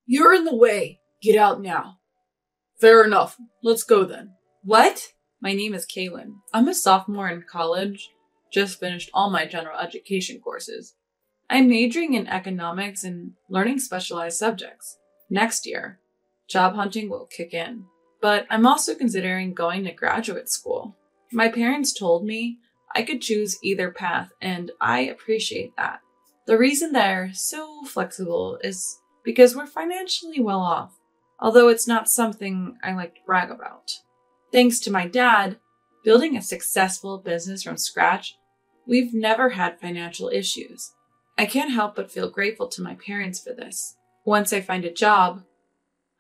You're in the way. Get out now. Fair enough. Let's go then. What? My name is Kaylin. I'm a sophomore in college. Just finished all my general education courses. I'm majoring in economics and learning specialized subjects. Next year, job hunting will kick in. But I'm also considering going to graduate school. My parents told me I could choose either path, and I appreciate that. The reason they're so flexible is because we're financially well off, although it's not something I like to brag about. Thanks to my dad, building a successful business from scratch, we've never had financial issues. I can't help but feel grateful to my parents for this. Once I find a job,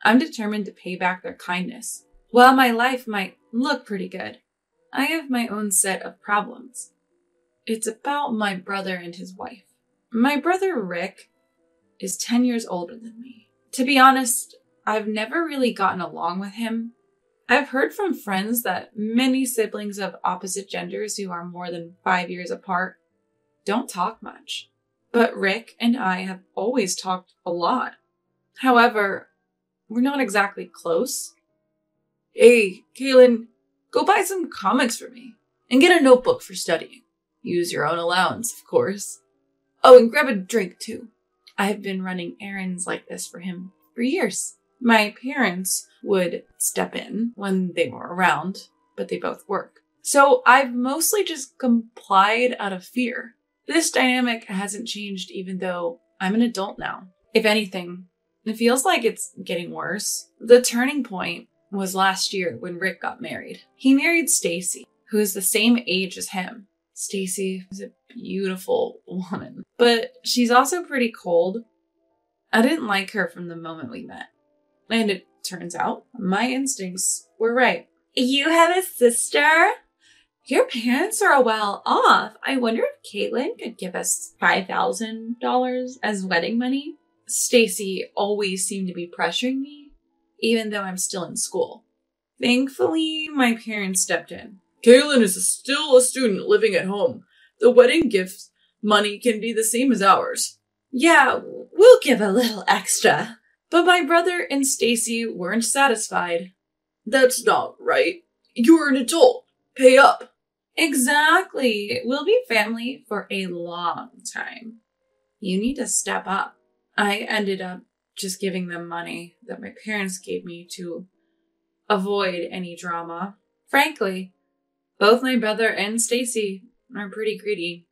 I'm determined to pay back their kindness. While my life might look pretty good, I have my own set of problems. It's about my brother and his wife. My brother Rick is 10 years older than me. To be honest, I've never really gotten along with him. I've heard from friends that many siblings of opposite genders who are more than 5 years apart don't talk much. But Rick and I have always talked a lot. However, we're not exactly close. Hey, Kaylin, go buy some comics for me and get a notebook for studying. Use your own allowance, of course. Oh, and grab a drink too. I have been running errands like this for him for years. My parents would step in when they were around, but they both work. So I've mostly just complied out of fear. This dynamic hasn't changed even though I'm an adult now. If anything, it feels like it's getting worse. The turning point was last year when Rick got married. He married Stacy, who is the same age as him. Stacy is a beautiful woman, but she's also pretty cold. I didn't like her from the moment we met. And it turns out my instincts were right. You have a sister? Your parents are well off. I wonder if Caitlin could give us $5,000 as wedding money. Stacy always seemed to be pressuring me, even though I'm still in school. Thankfully, my parents stepped in. Kaylin is still a student living at home. The wedding gift money can be the same as ours. Yeah, we'll give a little extra. But my brother and Stacy weren't satisfied. That's not right. You're an adult. Pay up. Exactly. We'll be family for a long time. You need to step up. I ended up just giving them money that my parents gave me to avoid any drama. Frankly, both my brother and Stacy are pretty greedy.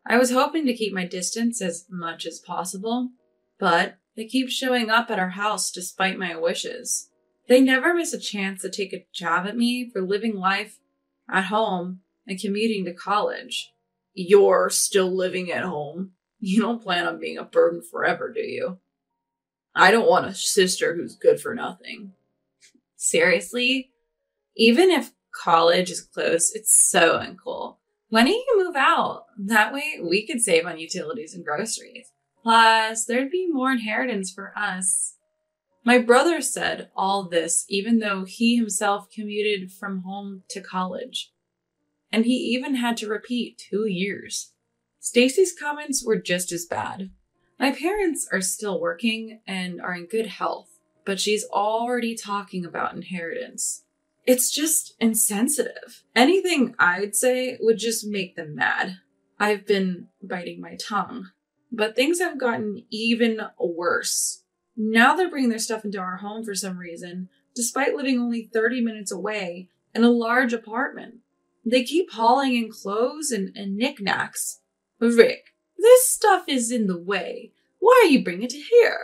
I was hoping to keep my distance as much as possible, but they keep showing up at our house despite my wishes. They never miss a chance to take a jab at me for living life at home and commuting to college. You're still living at home. You don't plan on being a burden forever, do you? I don't want a sister who's good for nothing. Seriously? Even if college is close, it's so uncool. When do you move out? That way we could save on utilities and groceries. Plus, there'd be more inheritance for us. My brother said all this even though he himself commuted from home to college. And he even had to repeat 2 years. Stacy's comments were just as bad. My parents are still working and are in good health, but she's already talking about inheritance. It's just insensitive. Anything I'd say would just make them mad. I've been biting my tongue, but things have gotten even worse. Now they're bringing their stuff into our home for some reason, despite living only 30 minutes away in a large apartment. They keep hauling in clothes and knickknacks. Rick, this stuff is in the way. Why are you bringing it here?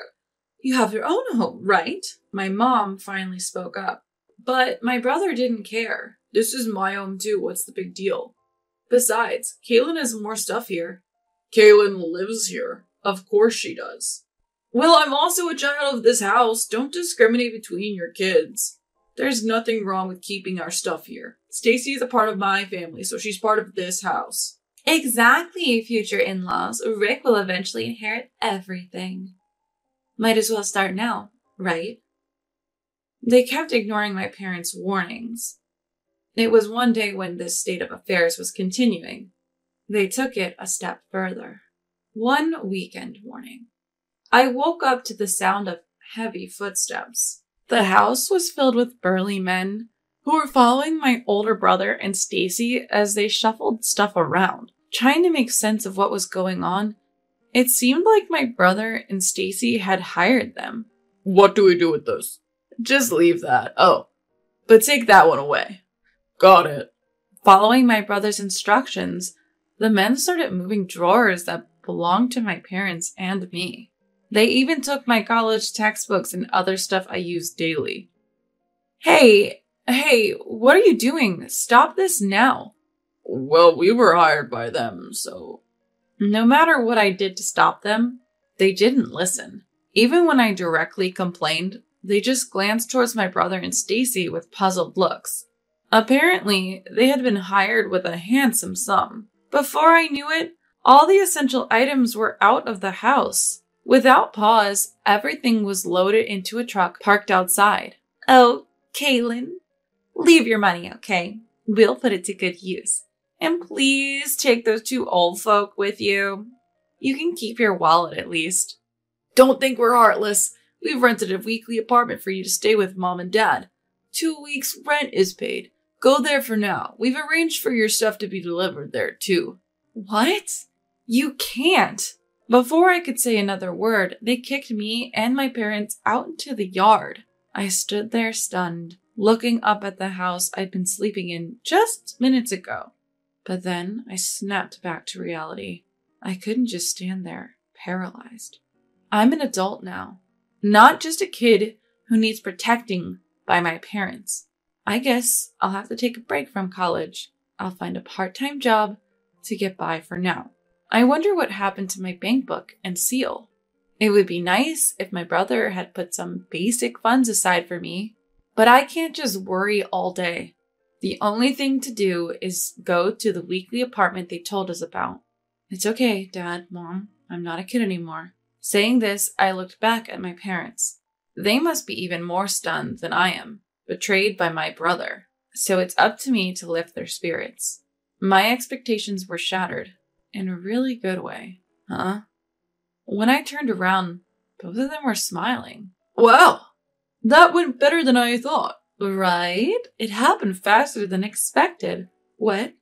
You have your own home, right? My mom finally spoke up, but my brother didn't care. This is my home too. What's the big deal? Besides, Kaylin has more stuff here. Kaylin lives here. Of course she does. Well, I'm also a child of this house. Don't discriminate between your kids. There's nothing wrong with keeping our stuff here. Stacy is a part of my family, so she's part of this house. Exactly, future in-laws. Rick will eventually inherit everything. Might as well start now, right? They kept ignoring my parents' warnings. It was one day when this state of affairs was continuing. They took it a step further. One weekend morning, I woke up to the sound of heavy footsteps. The house was filled with burly men who were following my older brother and Stacy as they shuffled stuff around, trying to make sense of what was going on. It seemed like my brother and Stacy had hired them. What do we do with this? Just leave that. Oh, but take that one away. Got it. Following my brother's instructions, the men started moving drawers that belonged to my parents and me. They even took my college textbooks and other stuff I use daily. Hey, what are you doing? Stop this now. Well, we were hired by them, so... No matter what I did to stop them, they didn't listen. Even when I directly complained, they just glanced towards my brother and Stacy with puzzled looks. Apparently, they had been hired with a handsome sum. Before I knew it, all the essential items were out of the house. Without pause, everything was loaded into a truck parked outside. Oh, Kaylin, leave your money, okay? We'll put it to good use. And please take those two old folk with you. You can keep your wallet at least. Don't think we're heartless. We've rented a weekly apartment for you to stay with Mom and Dad. 2 weeks' rent is paid. Go there for now. We've arranged for your stuff to be delivered there, too. What? You can't. Before I could say another word, they kicked me and my parents out into the yard. I stood there stunned, looking up at the house I'd been sleeping in just minutes ago. But then I snapped back to reality. I couldn't just stand there, paralyzed. I'm an adult now, not just a kid who needs protecting by my parents. I guess I'll have to take a break from college. I'll find a part-time job to get by for now. I wonder what happened to my bank book and seal. It would be nice if my brother had put some basic funds aside for me, but I can't just worry all day. The only thing to do is go to the weekly apartment they told us about. It's okay, Dad, Mom. I'm not a kid anymore. Saying this, I looked back at my parents. They must be even more stunned than I am, betrayed by my brother. So it's up to me to lift their spirits. My expectations were shattered in a really good way. When I turned around, both of them were smiling. Wow, that went better than I thought. Right? It happened faster than expected. What?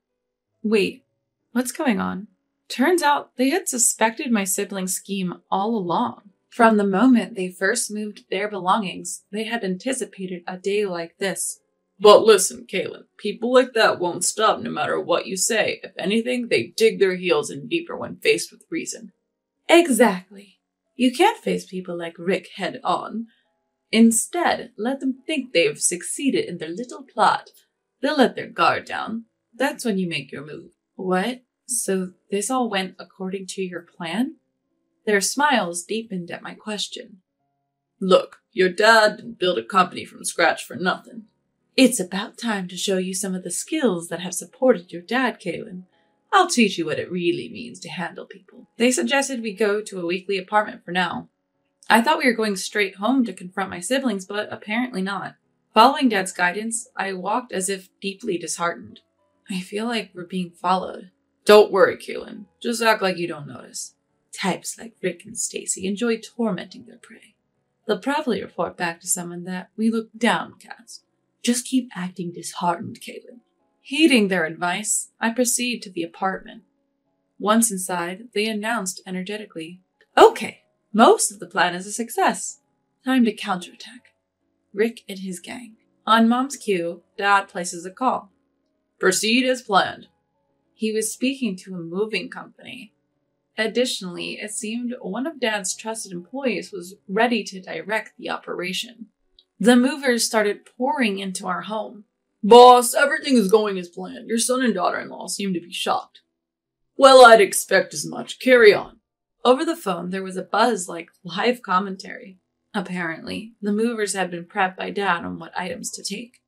Wait, what's going on? Turns out they had suspected my siblings' scheme all along. From the moment they first moved their belongings, they had anticipated a day like this. But listen, Kaylin, people like that won't stop no matter what you say. If anything, they dig their heels in deeper when faced with reason. Exactly. You can't face people like Rick head on. Instead, let them think they've succeeded in their little plot. They'll let their guard down. That's when you make your move. What? So this all went according to your plan? Their smiles deepened at my question. Look, your dad didn't build a company from scratch for nothing. It's about time to show you some of the skills that have supported your dad, Kaylin. I'll teach you what it really means to handle people. They suggested we go to a weekly apartment for now. I thought we were going straight home to confront my siblings, but apparently not. Following Dad's guidance, I walked as if deeply disheartened. I feel like we're being followed. Don't worry, Kaylin. Just act like you don't notice. Types like Rick and Stacy enjoy tormenting their prey. They'll probably report back to someone that we look downcast. Just keep acting disheartened, Kaylin. Heeding their advice, I proceed to the apartment. Once inside, they announced energetically, "Okay, most of the plan is a success. Time to counterattack." Rick and his gang. On Mom's cue, Dad places a call. Proceed as planned. He was speaking to a moving company. Additionally, it seemed one of Dad's trusted employees was ready to direct the operation. The movers started pouring into our home. Boss, everything is going as planned. Your son and daughter-in-law seem to be shocked. Well, I'd expect as much. Carry on. Over the phone, there was a buzz like live commentary. Apparently, the movers had been prepped by Dad on what items to take.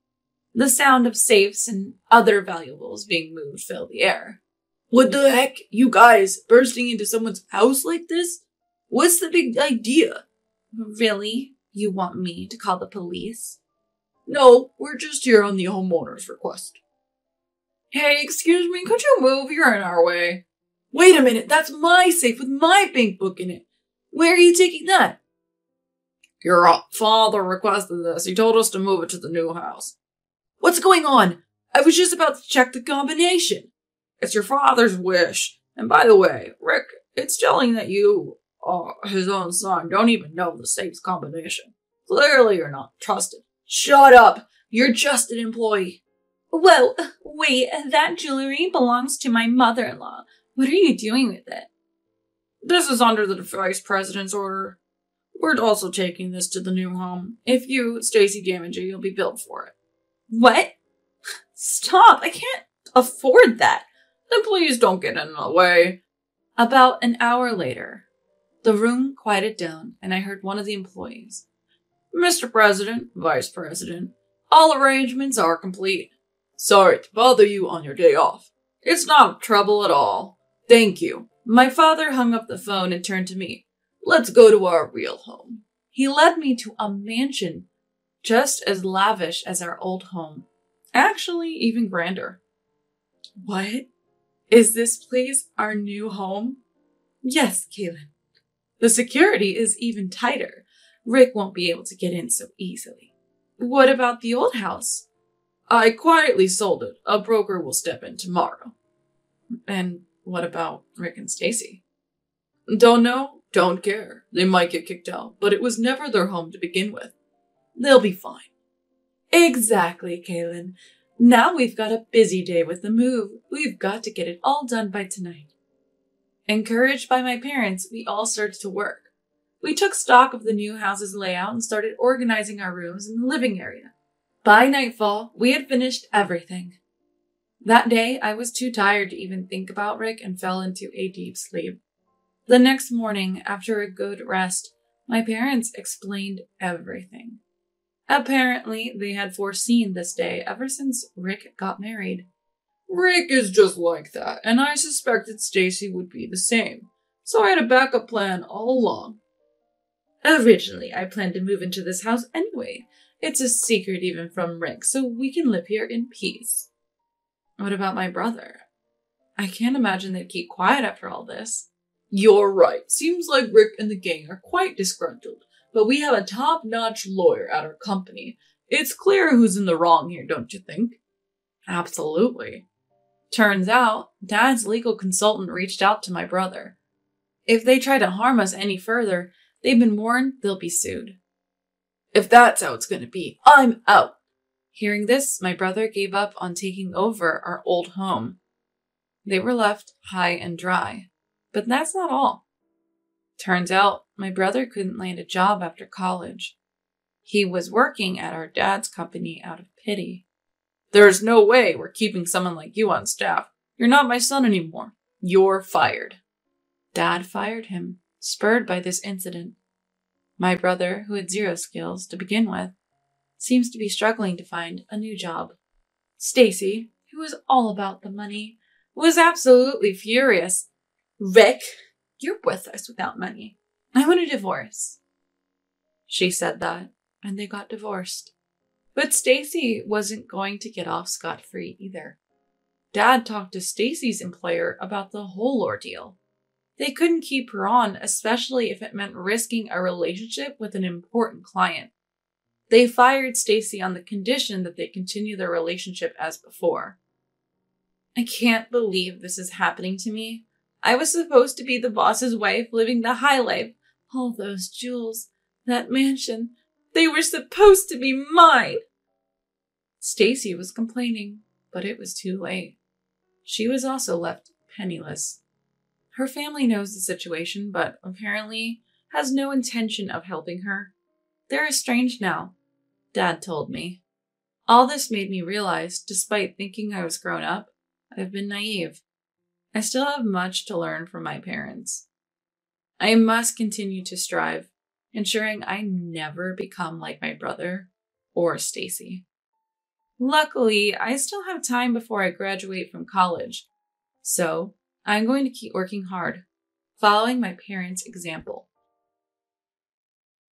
The sound of safes and other valuables being moved filled the air. What the heck? You guys bursting into someone's house like this? What's the big idea? Really? You want me to call the police? No, we're just here on the homeowner's request. Hey, excuse me, could you move? You're in our way. Wait a minute, that's my safe with my bank book in it. Where are you taking that? Your father requested this. He told us to move it to the new house. What's going on? I was just about to check the combination. It's your father's wish. And by the way, Rick, it's telling that you, his own son, don't even know the safe's combination. Clearly you're not trusted. Shut up! You're just an employee. Whoa, wait, that jewelry belongs to my mother-in-law. What are you doing with it? This is under the vice president's order. We're also taking this to the new home. If you, Stacy, damage it, you'll be billed for it. What? Stop, I can't afford that. Then please don't get in the way. About an hour later, the room quieted down and I heard one of the employees. Mr. President, Vice President, all arrangements are complete. Sorry to bother you on your day off. It's not trouble at all. Thank you. My father hung up the phone and turned to me. Let's go to our real home. He led me to a mansion just as lavish as our old home. Actually, even grander. What? Is this place our new home? Yes, Kaylin. The security is even tighter. Rick won't be able to get in so easily. What about the old house? I quietly sold it. A broker will step in tomorrow. And what about Rick and Stacy? Don't know, don't care. They might get kicked out, but it was never their home to begin with. They'll be fine. Exactly, Kaylin. Now we've got a busy day with the move. We've got to get it all done by tonight. Encouraged by my parents, we all started to work. We took stock of the new house's layout and started organizing our rooms in the living area. By nightfall, we had finished everything. That day, I was too tired to even think about Rick and fell into a deep sleep. The next morning, after a good rest, my parents explained everything. Apparently, they had foreseen this day ever since Rick got married. Rick is just like that, and I suspected Stacy would be the same, so I had a backup plan all along. Originally, I planned to move into this house anyway. It's a secret even from Rick, so we can live here in peace. What about my brother? I can't imagine they'd keep quiet after all this. You're right. Seems like Rick and the gang are quite disgruntled, but we have a top-notch lawyer at our company. It's clear who's in the wrong here, don't you think? Absolutely. Turns out, Dad's legal consultant reached out to my brother. If they try to harm us any further, they've been warned they'll be sued. If that's how it's gonna be, I'm out. Hearing this, my brother gave up on taking over our old home. They were left high and dry. But that's not all. Turns out, my brother couldn't land a job after college. He was working at our dad's company out of pity. There's no way we're keeping someone like you on staff. You're not my son anymore. You're fired. Dad fired him, spurred by this incident. My brother, who had zero skills to begin with, seems to be struggling to find a new job. Stacy, who was all about the money, was absolutely furious. Rick, you're worthless without money. I want a divorce. She said that, and they got divorced. But Stacy wasn't going to get off scot-free either. Dad talked to Stacy's employer about the whole ordeal. They couldn't keep her on, especially if it meant risking a relationship with an important client. They fired Stacy on the condition that they continue their relationship as before. I can't believe this is happening to me. I was supposed to be the boss's wife, living the high life. All those jewels, that mansion, they were supposed to be mine. Stacy was complaining, but it was too late. She was also left penniless. Her family knows the situation, but apparently has no intention of helping her. They're estranged now, Dad told me. All this made me realize, despite thinking I was grown up, I've been naive. I still have much to learn from my parents. I must continue to strive, ensuring I never become like my brother or Stacy. Luckily, I still have time before I graduate from college, so I'm going to keep working hard, following my parents' example.